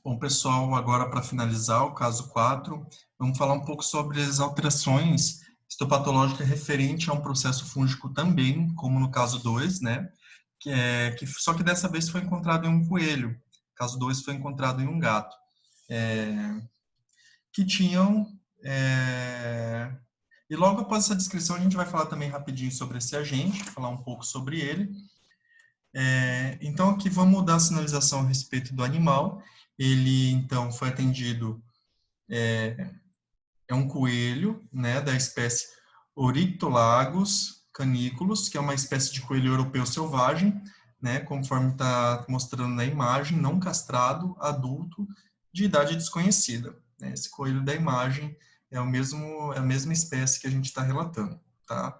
Bom, pessoal, agora para finalizar o caso 4, vamos falar um pouco sobre as alterações histopatológicas referente a um processo fúngico também, como no caso 2, né? Só que dessa vez foi encontrado em um coelho. Caso 2 foi encontrado em um gato. Que tinham... E logo após essa descrição, a gente vai falar também rapidinho sobre esse agente, falar um pouco sobre ele. Então, aqui vamos dar a sinalização a respeito do animal. Ele, então, foi atendido, é um coelho, né, da espécie Oryctolagus caniculus, que é uma espécie de coelho europeu selvagem, né, conforme está mostrando na imagem, não castrado, adulto, de idade desconhecida. Né? Esse coelho da imagem é a mesma espécie que a gente está relatando. Tá?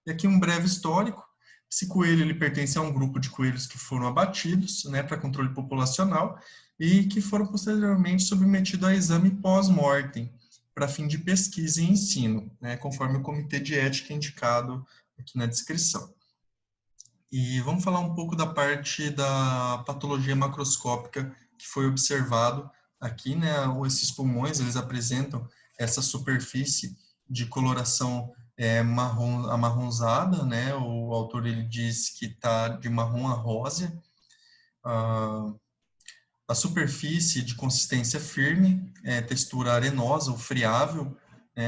E aqui um breve histórico. Esse coelho ele pertence a um grupo de coelhos que foram abatidos, né, para controle populacional e que foram posteriormente submetidos a exame pós-mortem para fim de pesquisa e ensino, né, conforme o comitê de ética indicado aqui na descrição. E vamos falar um pouco da parte da patologia macroscópica que foi observado aqui, né? Esses pulmões, eles apresentam essa superfície de coloração marrom, amarronzada, né? O autor ele diz que está de marrom a rósea. A superfície de consistência firme, textura arenosa ou friável,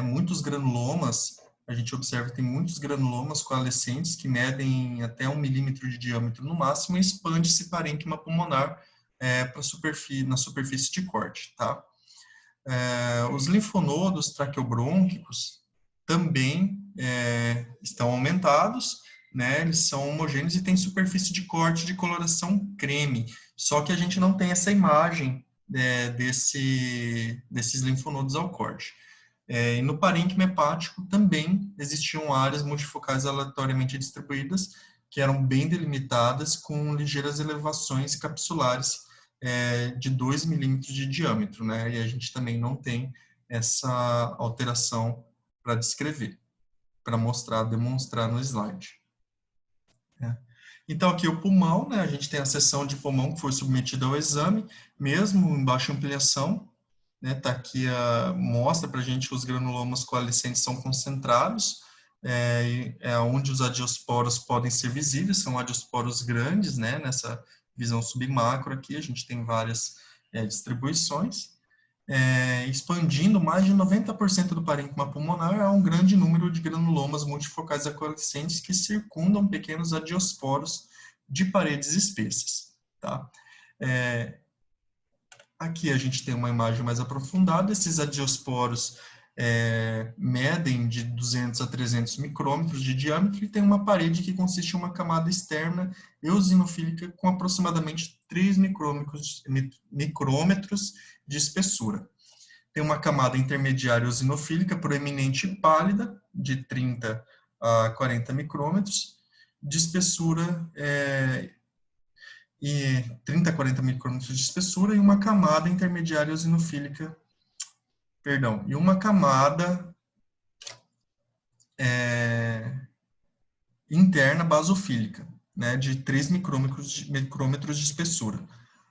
muitos granulomas. A gente observa que tem muitos granulomas coalescentes que medem até 1 milímetro de diâmetro no máximo e expande esse parênquima pulmonar na superfície de corte. Tá? Os linfonodos traqueobrônquicos também estão aumentados, né? Eles são homogêneos e têm superfície de corte de coloração creme, só que a gente não tem essa imagem desses linfonodos ao corte. E no parênquima hepático também existiam áreas multifocais aleatoriamente distribuídas, que eram bem delimitadas, com ligeiras elevações capsulares de 2 milímetros de diâmetro, né? E a gente também não tem essa alteração para descrever, para demonstrar no slide. Então, aqui o pulmão, né? A gente tem a seção de pulmão que foi submetida ao exame, mesmo em baixa ampliação, né? Tá aqui mostra para a gente que os granulomas coalescentes são concentrados, onde os adiosporos podem ser visíveis, são adiosporos grandes, né? Nessa visão submacro aqui, a gente tem várias distribuições. Expandindo mais de 90% do parênquima pulmonar, há um grande número de granulomas multifocais coalescentes que circundam pequenos adiosporos de paredes espessas. Tá? Aqui a gente tem uma imagem mais aprofundada. Esses adiosporos medem de 200 a 300 micrômetros de diâmetro e tem uma parede que consiste em uma camada externa eosinofílica com aproximadamente 3 micrômetros de espessura. Tem uma camada intermediária eosinofílica proeminente e pálida, de 30 a 40 micrômetros, de espessura, e 30 a 40 micrômetros de espessura, e uma camada intermediária eosinofílica, e uma camada interna basofílica, né, de 3 micrômetros de espessura.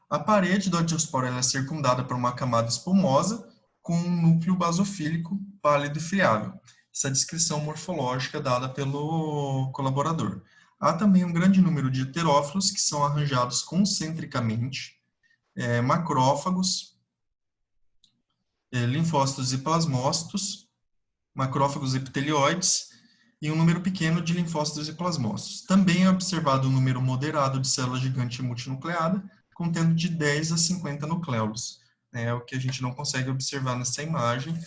A parede do adiosporo é circundada por uma camada espumosa com um núcleo basofílico pálido e friável. Essa descrição morfológica dada pelo colaborador. Há também um grande número de heterófilos que são arranjados concentricamente, macrófagos, linfócitos e plasmócitos, macrófagos epitelioides e um número pequeno de linfócitos e plasmócitos. Também é observado um número moderado de célula gigante multinucleada, contendo de 10 a 50 nucleolos. É o que a gente não consegue observar nessa imagem.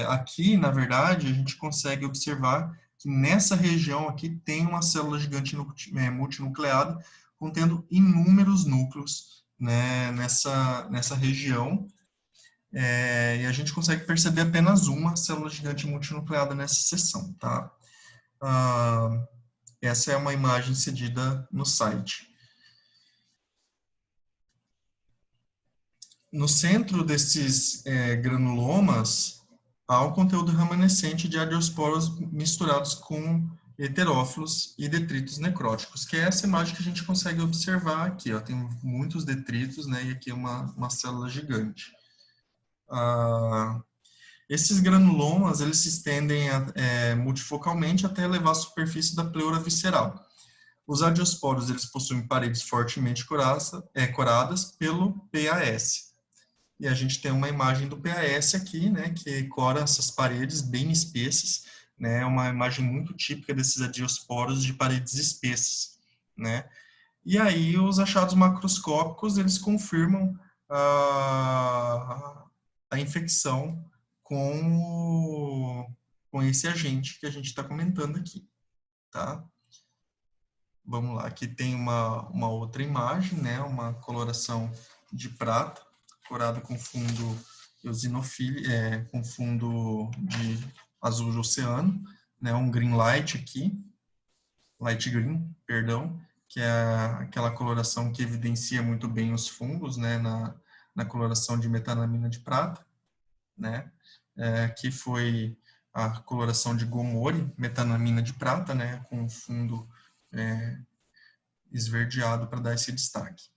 Aqui, na verdade, a gente consegue observar que nessa região aqui tem uma célula gigante multinucleada, contendo inúmeros núcleos, né, nessa região. E a gente consegue perceber apenas uma célula gigante multinucleada nessa seção, tá? Essa é uma imagem cedida no site. No centro desses granulomas, há um conteúdo remanescente de adiosporos misturados com heterófilos e detritos necróticos, que é essa imagem que a gente consegue observar aqui, ó, tem muitos detritos, né, e aqui é uma célula gigante. Esses granulomas, eles se estendem multifocalmente até elevar a superfície da pleura visceral. Os angiosporos, eles possuem paredes fortemente coradas pelo PAS. E a gente tem uma imagem do PAS aqui, né, que cora essas paredes bem espessas, né, é uma imagem muito típica desses angiosporos de paredes espessas, né. E aí os achados macroscópicos, eles confirmam a infecção com esse agente que a gente está comentando aqui, tá? Vamos lá, aqui tem uma outra imagem, né, uma coloração de prata, corada com fundo eosinofílico, com fundo de azul de oceano, né, um green light aqui, light green, perdão, que é aquela coloração que evidencia muito bem os fungos, né, na coloração de metanamina de prata, né, que foi a coloração de Gomori, metanamina de prata, né, com fundo esverdeado para dar esse destaque.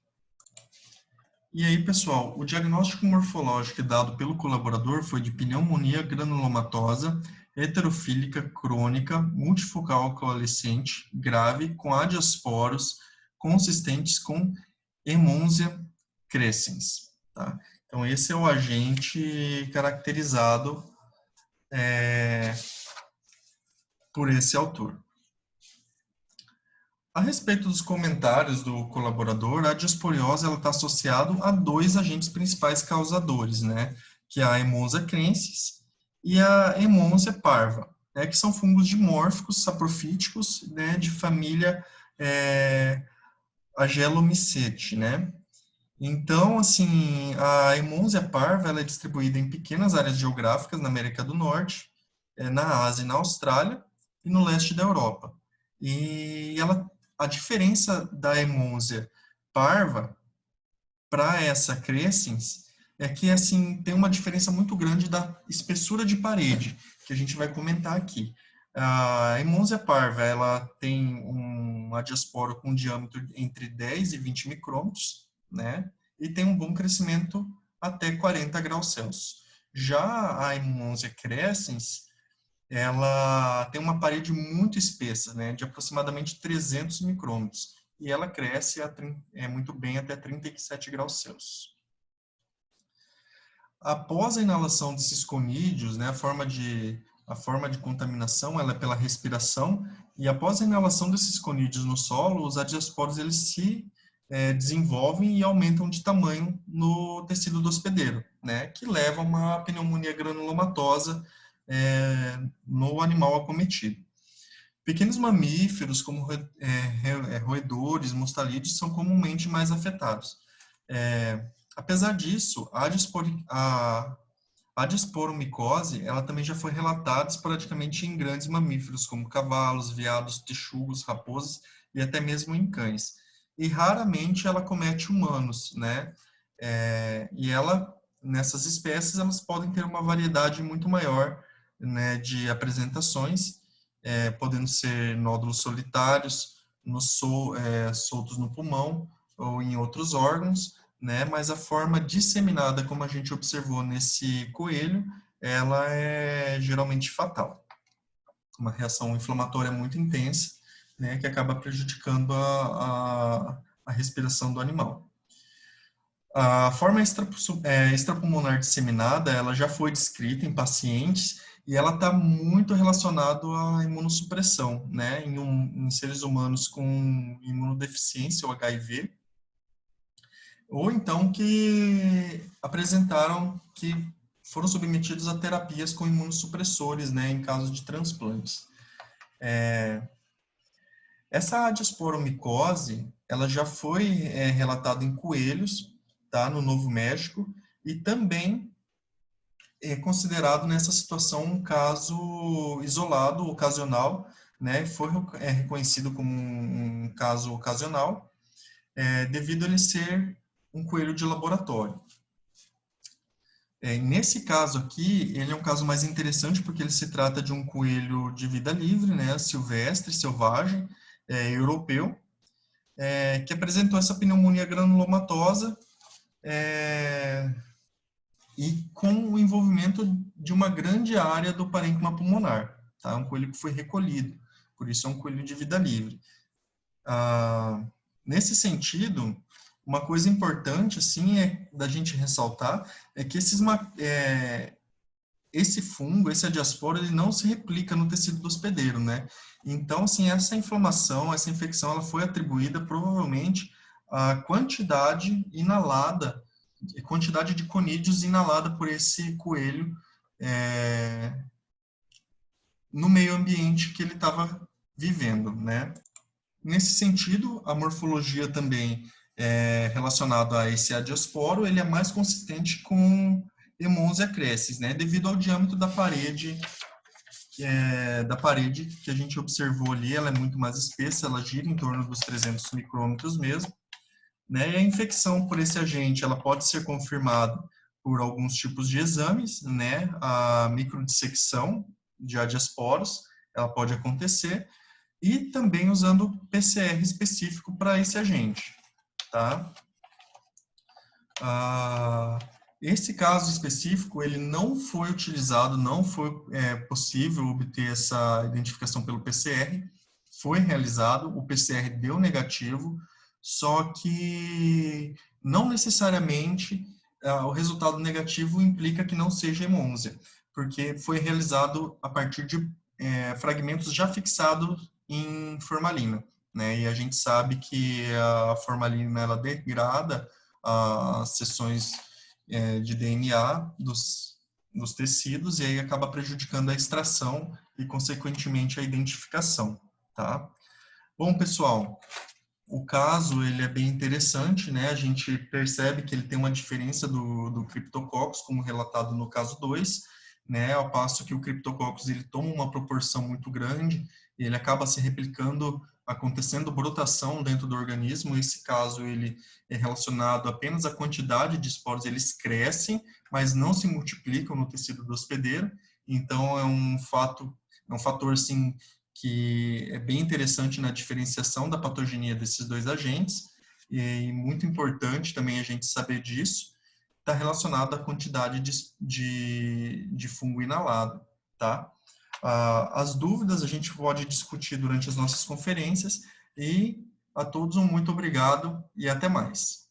E aí, pessoal, o diagnóstico morfológico dado pelo colaborador foi de pneumonia granulomatosa, heterofílica crônica, multifocal coalescente, grave, com adiosporos consistentes com Emunsia crescens. Tá? Então, esse é o agente caracterizado por esse autor. A respeito dos comentários do colaborador, a diosporiose está associada a dois agentes principais causadores, né? Que é a Emunsia crensis e a Emunsia parva, né? Que são fungos dimórficos, saprofíticos, né? De família Agelomycetes, né? Então, assim, a Emunsia parva ela é distribuída em pequenas áreas geográficas na América do Norte, na Ásia e na Austrália, e no leste da Europa. E a diferença da Emunsia parva para essa crescens é que, assim, tem uma diferença muito grande da espessura de parede, que a gente vai comentar aqui. A Emunsia parva, ela tem um adiosporo com diâmetro entre 10 e 20 micrômetros, né? E tem um bom crescimento até 40 graus Celsius. Já a Emunsia crescens, ela tem uma parede muito espessa, né, de aproximadamente 300 micrômetros, e ela cresce muito bem até 37 graus Celsius. Após a inalação desses conídeos, né, a forma de contaminação ela é pela respiração, e após a inalação desses conídeos no solo, os adiosporos eles se desenvolvem e aumentam de tamanho no tecido do hospedeiro, né, que leva a uma pneumonia granulomatosa no animal acometido. Pequenos mamíferos, como roedores, mustalídeos, são comumente mais afetados. Apesar disso, a disporomicose, ela também já foi relatada esporadicamente em grandes mamíferos, como cavalos, veados, texugos, raposas e até mesmo em cães. E raramente ela comete humanos, né? E nessas espécies, elas podem ter uma variedade muito maior, né, de apresentações, podendo ser nódulos solitários, soltos no pulmão ou em outros órgãos, né, mas a forma disseminada, como a gente observou nesse coelho, ela é geralmente fatal. Uma reação inflamatória muito intensa, né, que acaba prejudicando a respiração do animal. A forma extrapulmonar disseminada, ela já foi descrita em pacientes e ela está muito relacionada à imunossupressão, né, em seres humanos com imunodeficiência, ou HIV, ou então que foram submetidos a terapias com imunossupressores, né, em caso de transplantes. Essa disporomicose, ela já foi relatada em coelhos, tá, no Novo México, e também é considerado nessa situação um caso isolado, ocasional, né, foi reconhecido como um caso ocasional, devido a ele ser um coelho de laboratório. Nesse caso aqui, ele é um caso mais interessante porque ele se trata de um coelho de vida livre, né, silvestre, selvagem, europeu, que apresentou essa pneumonia granulomatosa e com o envolvimento de uma grande área do parênquima pulmonar. Tá? Um coelho que foi recolhido, por isso é um coelho de vida livre. Nesse sentido, uma coisa importante assim da gente ressaltar é que esse fungo, esse adiaspora, ele não se replica no tecido do hospedeiro, né? Então, assim, essa inflamação, essa infecção, ela foi atribuída provavelmente à quantidade inalada, quantidade de conídeos inalada por esse coelho no meio ambiente que ele estava vivendo, né? Nesse sentido, a morfologia também relacionada a esse adiosporo, ele é mais consistente com Emonsia crescens, né? Devido ao diâmetro da parede que a gente observou ali, ela é muito mais espessa, ela gira em torno dos 300 micrômetros mesmo, né? E a infecção por esse agente, ela pode ser confirmada por alguns tipos de exames, né? A microdissecção de adiosporos, ela pode acontecer, e também usando PCR específico para esse agente, tá? Esse caso específico, ele não foi utilizado, não foi possível obter essa identificação pelo PCR, foi realizado, o PCR deu negativo, só que não necessariamente o resultado negativo implica que não seja hemônsia, porque foi realizado a partir de fragmentos já fixados em formalina, né? E a gente sabe que a formalina ela degrada as seções de DNA dos tecidos e aí acaba prejudicando a extração e, consequentemente, a identificação, tá? Bom, pessoal, o caso ele é bem interessante, né? A gente percebe que ele tem uma diferença do Cryptococcus, como relatado no caso 2, né? Ao passo que o Cryptococcus ele toma uma proporção muito grande e ele acaba se replicando, acontecendo brotação dentro do organismo. Esse caso ele é relacionado apenas à quantidade de esporos, eles crescem, mas não se multiplicam no tecido do hospedeiro. Então é um fator assim que é bem interessante na diferenciação da patogenia desses dois agentes, e muito importante também a gente saber disso, está relacionado à quantidade de fungo inalado, tá? As dúvidas a gente pode discutir durante as nossas conferências, e a todos um muito obrigado e até mais.